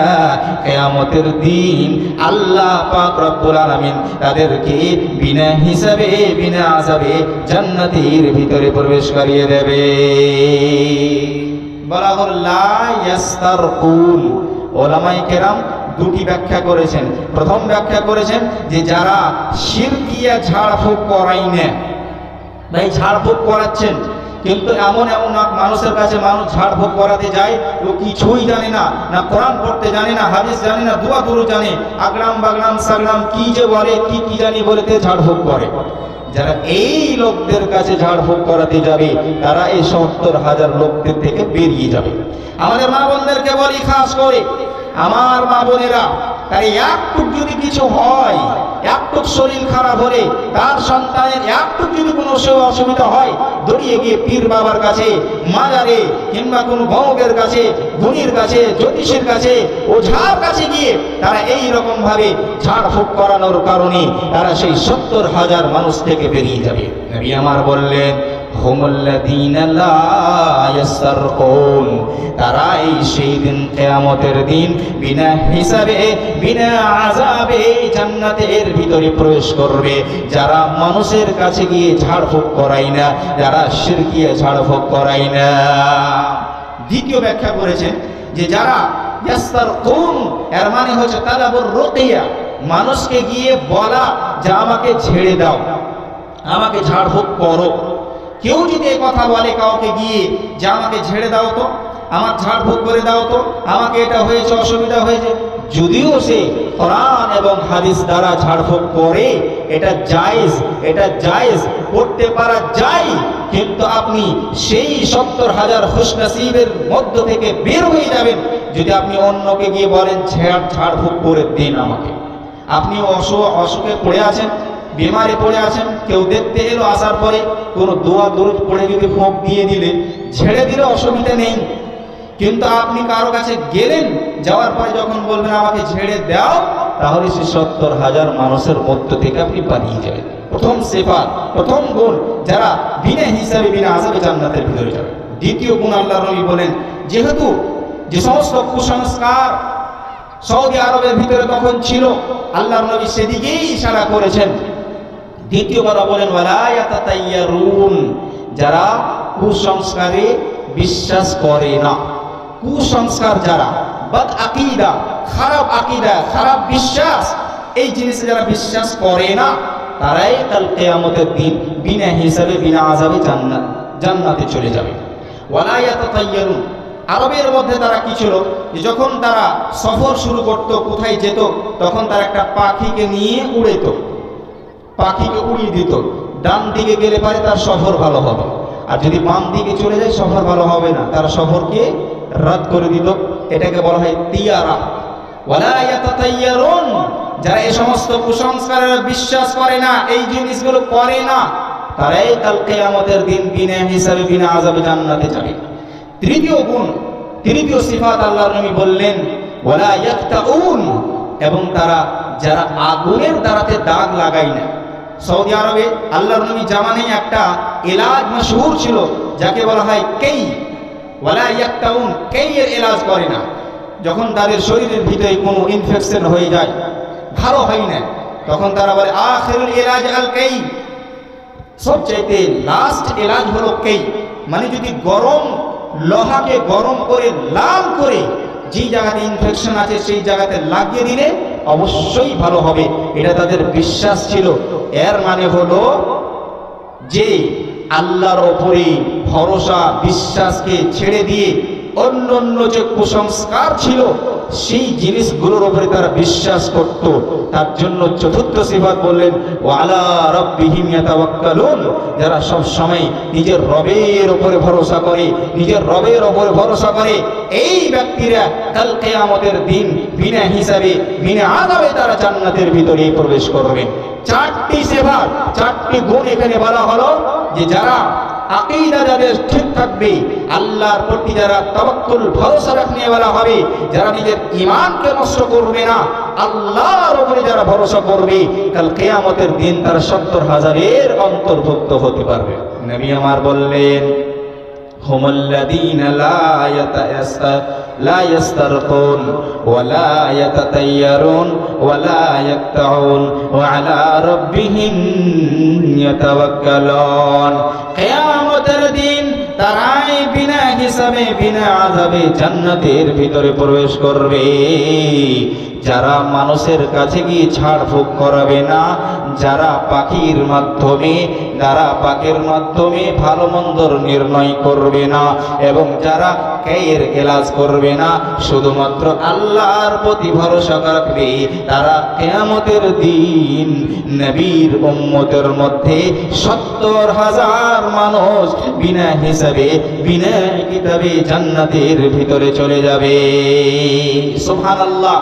কিয়ামতের দিন আল্লাহ পাক রব্বুল আলামিন তাদেরকে বিনা হিসাবে বিনা আযাবে জান্নাতের ভিতরে প্রবেশ করিয়ে দেবে। বলা হল লা ইস্তারকুন। ওলামায়ে কেরাম দুটি ব্যাখ্যা করেছেন। প্রথম ব্যাখ্যা করেছেন যে যারা শিরকিয়া ঝাড়ফুঁক করায় না, ভাই ঝাড়ফুঁক করাচ্ছেন, কিন্তু এমন এমন মানুষের কাছে মানুষ ঝাড়ফুঁক করাতে যায়, ও কিছুই জানে না, না কোরআন পড়তে জানে না, হাদিস জানে না, দোয়া দুরূদ জানে, আগরাম বাগরাম সাগরাম কি যে বলে, কি কি জানি বলেতে ঝাড়ফুঁক করে। যারা এই লোকদের কাছে ঝাড়ফুঁক করাতে যাবে তারা এই 70,000 লোকদের থেকে বেরিয়ে যাবে। আমাদের মা বোনদেরকে বলি, খাস করে আমার মা বোনেরা, তার একটু যদি কিছু হয়, একটু শরীর খারাপ হলে, তার সন্তানের একটু যদি কোনো অসুবিধা হয়, দৌড়িয়ে গিয়ে পীর বাবার কাছে, মাজারে, কিংবা কোনো ভৌকের কাছে, গুণীর কাছে, জ্যোতিষের কাছে, ওঝার কাছে গিয়ে তারা এই রকম ভাবে ঝাড়ফুঁক করানোর কারণে তারা সেই 70,000 মানুষ থেকে বেরিয়ে যাবে। নবী আমার বললেন, হুমুল্লাযীনা লা ইয়াসতারকুন, তারাই সেই দিন, কিয়ামতের দিন, বিনা হিসাবে, বিনা আযাবে জান্নাতের ভিতরে প্রবেশ করবে, যারা মানুষের কাছে গিয়ে ঝাড়ফুঁক করায় না, যারা শিরকিয়ে ঝাড়ফুঁক করায় না। দ্বিতীয় ব্যাখ্যা করেছেন যে যারা ইয়াসতারকুন, এর মানে হচ্ছে তালাবুর রুকিয়া, মানুষকে গিয়ে বলা যে আমাকে ঝেড়ে দাও, আমাকে ঝাড়ফুঁক করো। কেউ যদি এই কথা বলে কাউকে গিয়ে যে আমাকে ঝেড়ে দাও তো, আমার ঝাড়ফুঁক করে দাও তো, আমাকে এটা হয়েছে, অসুবিধা হয়েছে, যদিও সে কোরআন এবং হাদিস দ্বারা ঝাড়ফুঁক করে, এটা জায়েজ, এটা জায়েজ, করতে পারা যায়, কিন্তু আপনি সেই 70,000 খুশনসিবের মধ্য থেকে বের হয়ে যাবেন যদি আপনি অন্যকে গিয়ে বলেন ঝাড়ফুঁক করে দিন আমাকে। আপনি অসুখে পড়ে আছেন, বিমারে পড়ে আছেন, কেউ দেখতে এলো, আসার পরে কোনো দোয়া দরুদ পড়ে যদি ফোঁক দিয়ে দিলে, ঝেড়ে দিলে অসুবিধা নেই, কিন্তু আপনি কারো কাছে গেলেন, যাওয়ার পরে যখন বলবেন আমাকে ঝেড়ে দাও, তাহলে সে 70,000 মানুষের মধ্য থেকে আপনি পালিয়ে যাবেন। প্রথম সিফাত, প্রথম গুণ, যারা বিনা হিসাবে, বিনা আযাবে জান্নাতের ভিতরে যাবে। দ্বিতীয় গুণ, আল্লাহর নবী বলেন, যেহেতু যে সমস্ত কুসংস্কার সৌদি আরবের ভিতরে তখন ছিল, আল্লাহর নবী সেদিকেই ইশারা করেছেন। দ্বিতীয় কথা বলেন, ওয়ালা ইয়াতাতাইয়ারুন, যারা কুসংস্কারে বিশ্বাস করে না। কুসংস্কার যারা, বদ আকীদা, খারাপ আকীদা, খারাপ বিশ্বাস, এই জিনিসে যারা বিশ্বাস করে না, তারাই কাল কিয়ামতের দিন বিনা হিসাবে, বিনা আযাবে জান্নাতে চলে যাবে। ওয়ালা ইয়াতাতাইয়ারুন, আরবের মধ্যে তারা কি ছিল, যে যখন তারা সফর শুরু করত, কোথায় যেত, তখন তারা একটা পাখিকে নিয়ে উড়েত, পাখিকে উড়িয়ে দিত। ডান দিকে গেলে পারে তার সফর ভালো হবে, আর যদি বাম দিকে চলে যায় সফর ভালো হবে না, তার সফরকে রদ করে দিত। এটাকে বলা হয় তিয়ারা। ওয়ালা ইয়াতাতাইয়ারুন, যারা এই সমস্ত কুসংস্কারের বিশ্বাস করে না, এই জিনিসগুলো করে না, তারাই কাল কিয়ামতের দিন বিনা হিসাবে, বিনা আযাবে জান্নাতে যাবে। তৃতীয় গুণ, তৃতীয় সিফাত আল্লাহর নবী বললেন, ওয়ালা ইয়াকতাউন, এবং তারা যারা আগুনের দ্বারাতে দাগ লাগায় না। সৌদি আরবে আল্লাহর নবী জামানে একটা ইলাজ মশহুর ছিল, যাকে বলা হয় কেই। ওয়ালা ইয়াকতাউন, কেইয়ের ইলাজ করে না। যখন তাদের শরীরের ভিতরে কোনো ইনফেকশন হয়ে যায়, ভালো হয় না, তখন তারা বলে আখিরুল ইলাজ আল কেই, সবচাইতে লাস্ট ইলাজ হলো কেই। মানে যদি গরম লোহাকে গরম করে লাল করে যেই জায়গাতে ইনফেকশন আছে সেই জায়গাতে লাগিয়ে দিলে অবশ্যই ভালো হবে, এটা তাদের বিশ্বাস ছিল। এর মানে হলো যে আল্লাহর ওপরে ভরসা, বিশ্বাসকে ছেড়ে দিয়ে অন্য অন্য যে কুসংস্কার ছিল সেই জিনিসগুলোর উপরে তারা বিশ্বাস করত। তার জন্য চতুর্থ সিফাত বললেন, ওয়ালা রাব্বিহিম ইয়াতাওয়াক্কালুন, যারা সব সময় নিজের রবের উপরে ভরসা করে, নিজের রবের উপরে ভরসা করে, এই ব্যক্তিরা কাল কিয়ামতের দিন বিনা হিসাবে, বিনা আযাবে তারা জান্নাতের ভিতরে প্রবেশ করবে। চারটি সিফাত, চারটি গুণ এখানে বলা হলো, যে যারা আকীদা যাদের ঠিক থাকবে, আল্লাহর প্রতি যারা তাওয়াক্কুল, ভরসা রাখনেওয়ালা হবে, যারা নিজের ঈমানকে নষ্ট করবে না, আল্লাহর উপরে যারা ভরসা করবে, কাল কিয়ামতের দিন তারা 70,000-এর অন্তর্ভুক্ত হতে পারবে। নবী আমার বললেন, হুমুল্লাযীনা লা ইয়াসতারকুন ওয়া লা ইয়াতাতাইয়ারুন ওয়া লা ইয়াকতাউন ওয়া আলা রাব্বিহিম ইয়াতাওয়াক্কালুন। কিয়ামতের দিন তারাই বিনা হিসাবে, বিনা আযাবে জান্নাতের ভিতরে প্রবেশ করবে। যারা মানুষের কাছে গিয়ে ঝাড়ফুঁক করাবে না, যারা পাখির মাধ্যমে ভালো মন্দর নির্ণয় করবে না, এবং যারা কেয়ের এলাজ করবে না, শুধুমাত্র আল্লাহর প্রতি ভরসা রাখবে, তারা কিয়ামতের দিন নবীর উম্মতের মধ্যে 70,000 মানুষ বিনা হিসাবে বিনা কিতাবে জান্নাতের ভিতরে চলে যাবে। সুবহানাল্লাহ।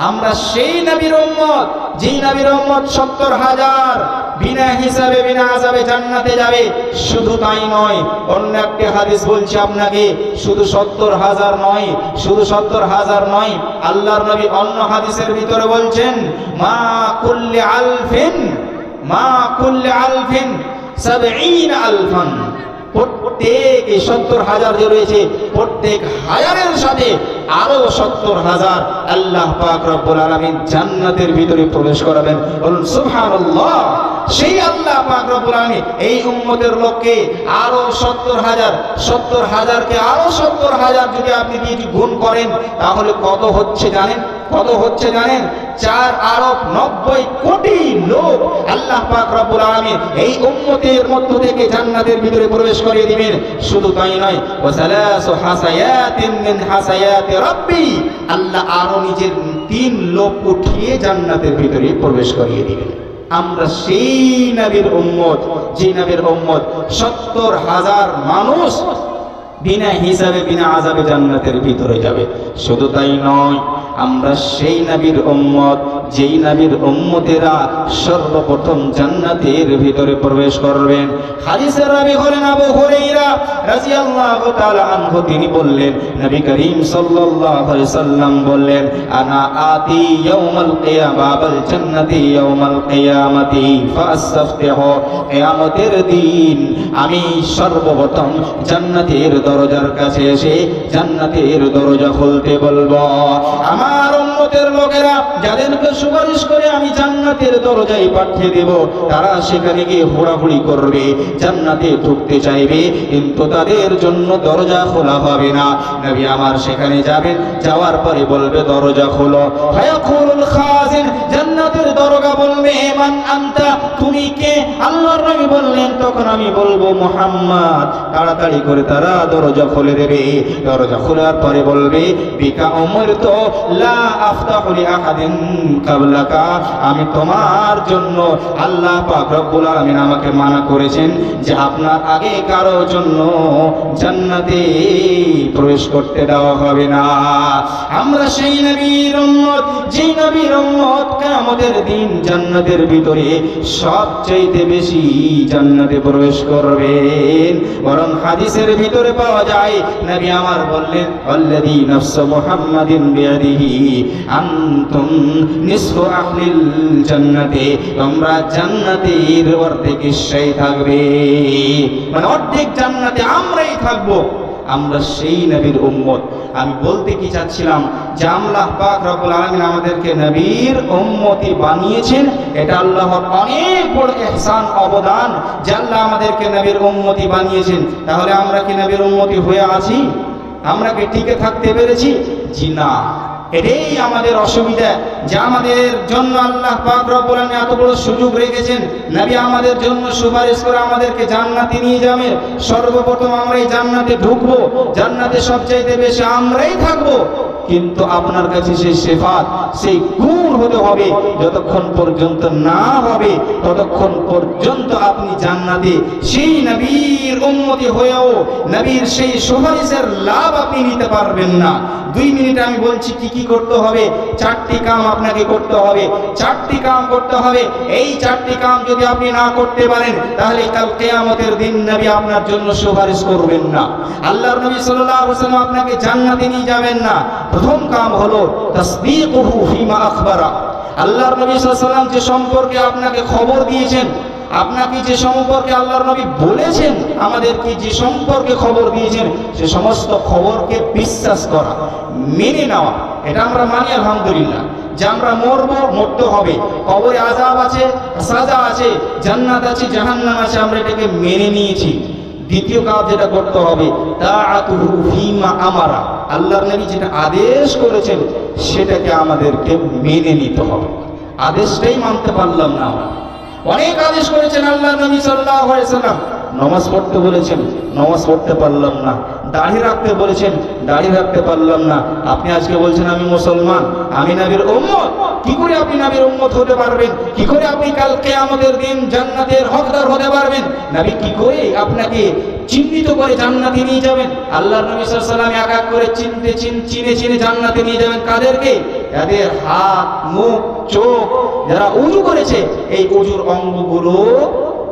আমরা সেই নবীর উম্মত, যেই নবীর উম্মত 70,000 বিনা হিসাবে বিনা আযাবে জান্নাতে যাবে। শুধু তাই নয়, অন্য একটা হাদিস বলছি আপনাকে, শুধু 70,000 নয়, শুধু 70,000 নয়, আল্লাহর নবী অন্য হাদিসের ভিতরে বলছেন মা কুল্লি আলফিন 70 আলফান। প্রত্যেক 70,000 যে রয়েছে, প্রত্যেক হাজারের সাথে আরো 70,000 আল্লাহ পাক রব্বুল আলামিন জান্নাতের ভিতরে প্রবেশ করাবেন। বলুন সুবহানাল্লাহ। সেই আল্লাহ পাক রব্বুল আলামিন এই উম্মতের লোককে আরো 70,000 কে আরো 70,000 যদি আপনি দিয়ে গুণ করেন, তাহলে কত হচ্ছে জানেন? 4 আরব 90 কোটি লোক আল্লাহ পাক রব্বুল আলামিন এই উম্মতের মধ্য থেকে জান্নাতের ভিতরে প্রবেশ করিয়ে দিবেন। শুধু তাই নয়, ওয়াসালাসু হাসায়াতিন মিন হাসায়াতি রাব্বি, আল্লাহ আরো নিজের 3 লোক উঠিয়ে জান্নাতের ভিতরে প্রবেশ করিয়ে দিবেন। আমরা সেই নবীর উম্মত, যে নবীর উম্মত 70,000 মানুষ বিনা হিসাবে বিনা আযাবে জান্নাতের ভিতরে যাবে। শুধু তাই নয়, আমরা সেই নবীর উম্মত, যেই নবীর উম্মতেরা সর্বপ্রথম জান্নাতের ভিতরে প্রবেশ করবেন। হাদিসের রাবী হলেন আবু হুরায়রা রাদিয়াল্লাহু তাআলা আনহু। তিনি বললেন, নবী করিম সাল্লাল্লাহু আলাইহি সাল্লাম বললেন, আনা আতি ইয়াউমাল কিয়ামা বাবাল জান্নাতি ইয়াউমাল কিয়ামাতি ফাস্তাফতিহু। কিয়ামতের দিন আমি সর্বপ্রথম জান্নাতের দরজার কাছে এসে জান্নাতের দরজা খুলতে বলবো। আমার উম্মতের লোকেরা যাদেরকে সুপারিশ করে আমি জান্নাতের দরজায় পাঠিয়ে দেব, তারা সেখানে গিয়ে হুড়াহুড়ি করবে, জান্নাতে ঢুকতে চাইবে, কিন্তু তাদের জন্য দরজা খোলা হবে না। নবী আমার সেখানে যাবেন, যাওয়ার পরে বলবে দরজা খোলো। ফায়াকুলুল খাজিন, জান্নাতের দরজা বলবে মান আনতা, তুমি কে? আল্লাহর নবী বললেন, তখন আমি বলবো মুহাম্মদ। তাড়াতাড়ি করে তারা দরজা খুলে দেবে। দরজা খোলার পরে বলবে বিকা উমিরতু লা আফতাহু লি আহাদিন কাবলাকা, আমি তোমার জন্য, আল্লাহ পাক রব্বুল আলামিন আমাকে মানা করেছেন যে আপনার আগে কারো জন্য জান্নাতে প্রবেশ করতে দেওয়া হবে না। আমরা সেই নবীর উম্মত, যেই নবীর উম্মত কিয়ামতের দিন জান্নাতের ভিতরে সবচেয়ে বেশি জান্নাতে প্রবেশ করবেন। বরং হাদিসের ভিতরে পাওয়া যায়, নবী আমার বললেন, আল্লাযী নাফসু মুহাম্মাদিন বিয়াদিহি আনতুম নিসফু আহলিল জান্নাতি, তোমরা জান্নাতের অর্ধেক হিস্সায় থাকবে। মানে অর্ধেক জান্নাতে আমরাই থাকবো। আমরা সেই নবীর উম্মত। আমি বলতে কি চাচ্ছিলাম যে আল্লাহ পাক রব্বুল আলামিন আমাদেরকে নবীর উম্মতি বানিয়েছেন, এটা আল্লাহর অনেক বড় ইহসান, অবদান যে আল্লাহ আমাদেরকে নবীর উম্মতি বানিয়েছেন। তাহলে আমরা কি নবীর উম্মতি হয়ে আছি? আমরা কি টিকে থাকতে পেরেছি? জি না। এটাই আমাদের অসুবিধা, যে আমাদের জন্য আল্লাহ পাক রব্বুল আলামিন এত বড় সুযোগ রেখেছেন, নবী আমাদের জন্য সুপারিশ করে আমাদেরকে জান্নাতে নিয়ে যাবে। সর্বপ্রথম আমরাই জান্নাতে ঢুকবো, জান্নাতে সবচাইতে বেশি আমরাই থাকবো। কিন্তু আপনার কাছে সেই সিফাত, সেই গুণ হতে হবে। যতক্ষণ পর্যন্ত না হবে ততক্ষণ পর্যন্ত আপনি জান্নাতে সেই নবীর উম্মতি হয়েও নবীর সেই সুপারিশের লাভ আপনি নিতে পারবেন না। 2 মিনিট আমি বলছি কি কি করতে হবে। 4টি কাম আপনাকে করতে হবে, 4টি কাম করতে হবে। এই 4টি কাম যদি আপনি না করতে পারেন, তাহলে কাল কিয়ামতের দিন নবী আপনার জন্য সুপারিশ করবেন না, আল্লাহর নবী সাল্লাল্লাহু আলাইহি ওয়াসাল্লাম আপনাকে জান্নাতে নিয়ে যাবেন না। প্রথম কাম হলো তাসদীকুহু ফিমা আখবারা। আল্লাহর নবী সাল্লাল্লাহু আলাইহি ওয়াসাল্লাম যে সম্পর্কে আপনাকে খবর দিয়েছেন, আপনাকে যে সম্পর্কে আল্লাহর নবী বলেছেন, আমাদেরকে যে সম্পর্কে খবর দিয়েছেন, সে সমস্ত খবরকে বিশ্বাস করা, মেনে নেওয়া। এটা আমরা মানি আলহামদুলিল্লাহ, যে আমরা মরবো, মরতে হবে, কবরে আযাব আছে, সাজা আছে, জান্নাত আছে, জাহান্নাম আছে, আমরা এটাকে মেনে নিয়েছি। দ্বিতীয় কাজ যেটা করতে হবে, তাআতুহু ফিমা আমারা, আল্লাহর নবী যেটা আদেশ করেছেন সেটাকে আমাদেরকে মেনে নিতে হবে। আদেশটাই মানতে পারলাম না আমরা। অনেক আদেশ করেছেন আল্লাহর নবী সাল্লাল্লাহু আলাইহি ওয়াসাল্লাম, নামাজ পড়তে বলেছেন, নামাজ পড়তে পারলাম না। দাড়ি রাখতে বলেছেন, দাড়ি রাখতে পারলাম না। আপনি আজকে বলছেন আমি মুসলমান, আমি নবীর উম্মত। কি করে আপনি নবীর উম্মত হতে পারবেন? কি করে আপনি কাল কিয়ামতের দিন জান্নাতের হকদার হতে পারবেন? নবী কি করে আপনাকে চিহ্নিত করে জান্নাতে নিয়ে যাবেন? আল্লাহর নবী সাল্লাল্লাহু আলাইহি ওয়াসাল্লাম এক এক করে চিনে জান্নাতে নিয়ে যাবেন কাদেরকে? যাদের হাত, মুখ, চোখ, যারা ওযু করেছে এই ওযুর অঙ্গগুলো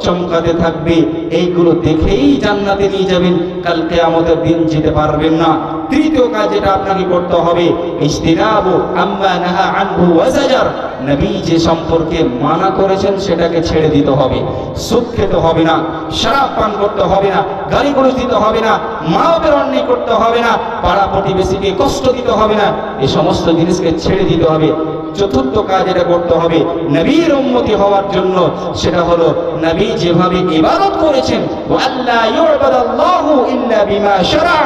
চমকাতে থাকবে, এইগুলো দেখেই জান্নাতে নিয়ে যাবেন, কাল কিয়ামতের দিন যেতে পারবেন না। তৃতীয় কাজ যেটা আপনাকে করতে হবে, ইজতিনাবু আম্মা নাহা আনহু ওয়া যাজার, নবী যে সম্পর্কে মানা করেছেন সেটাকে ছেড়ে দিতে হবে। সুদ খেতে হবে না, শরাব পান করতে হবে না, গালিগালাজ দিতে হবে না, মা বাবার অন্যায় করতে হবে না, পাড়া প্রতিবেশীকে কষ্ট দিতে হবে না, এই সমস্ত জিনিসকে ছেড়ে দিতে হবে। চতুর্থ কাজ এটা করতে হবে নবীর উম্মতি হওয়ার জন্য, সেটা হলো নবী যেভাবে ইবাদত করেছেন, ওয়াল্লা ইউবাদাল্লাহু ইল্লা বিমা শারা,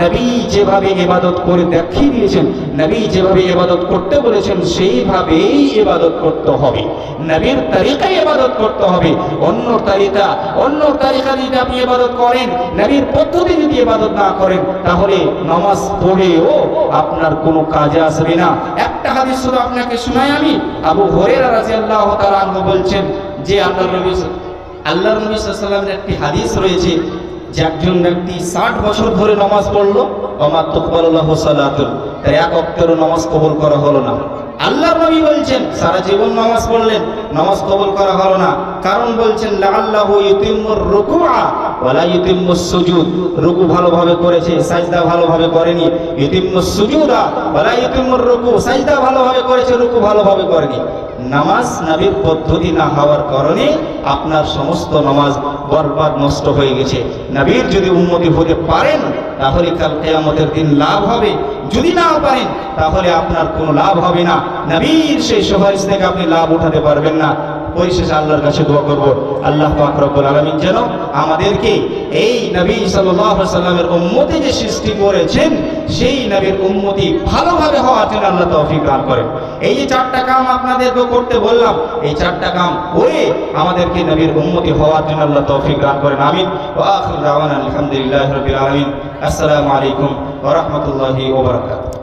নবী যেভাবে ইবাদত করে দেখিয়ে দিয়েছেন, নবী যেভাবে ইবাদত করতে বলেছেন সেইভাবেই ইবাদত করতে হবে। নবীর তরিকায় ইবাদত করতে হবে। অন্য তরিকা যদি আপনি ইবাদত করেন, নবীর পদ্ধতি যদি ইবাদত না করেন, তাহলে নামাজ পড়েও আপনার কোনো কাজে আসবে না। একটা হাদিস শুধু আপনাকে শোনাই আমি। আবু হুরায়রা রাদিয়াল্লাহু তাআলা আনহু বলছেন যে আল্লাহর নবী সাল্লাল্লাহু আলাইহি ওয়াসাল্লামের একটি হাদিস রয়েছে যে একজন ব্যক্তি 60 বছর ধরে নামাজ পড়লো, ওমা তুকবালু লাহু সালাতুন, তার এক ওয়াক্তেরও নামাজ কবুল করা হলো না। আল্লাহর নবী বলছেন সারা জীবন নামাজ পড়লেন, নামাজ কবুল করা হলো না। কারণ বলছেন লাআল্লাহু ইউতিম্মুর রুকুআ ওয়া লা ইউতিম্মুস সুজুদ, রুকু ভালোভাবে করেছে, সাজদা ভালোভাবে করেনি। ইউতিম্মুস সুজুদা ওয়া লা ইউতিম্মুর রুকু, সাজদা ভালোভাবে করেছে, রুকু ভালোভাবে করেনি। নামাজ নবীর পদ্ধতি না হওয়ার কারণে আপনার সমস্ত নামাজ বরবাদ, নষ্ট হয়ে গেছে। নবীর যদি উম্মতি হতে পারেন তাহলে কাল কিয়ামতের দিন লাভ হবে, যদি না পারেন তাহলে আপনার কোনো লাভ হবে না। নবীর সেই সুপারিশ থেকে আপনি লাভ উঠাতে পারবেন না। পরিশেষে আল্লাহর কাছে দোয়া করব, আল্লাহ পাক রব্বুল আলামিন যেন আমাদেরকে এই নবী সাল্লাল্লাহু আলাইহি ওয়াসাল্লামের উম্মতি যে সৃষ্টি করেছেন সেই নবীর উম্মতি ভালোভাবে হওয়ার জন্য আল্লাহ তৌফিক দান করেন। এই যে 4টা কাম আপনাদেরকে করতে বললাম, এই 4টা কাম করে আমাদেরকে নবীর উম্মতি হওয়ার জন্য আল্লাহ তৌফিক দান করেন। আমিন। ওয়া আখিরু দাওয়ানা আলহামদুলিল্লাহি রাব্বিল আলামিন। আসসালামু আলাইকুম ওয়া রাহমাতুল্লাহি ওয়া বারাকাতুহু।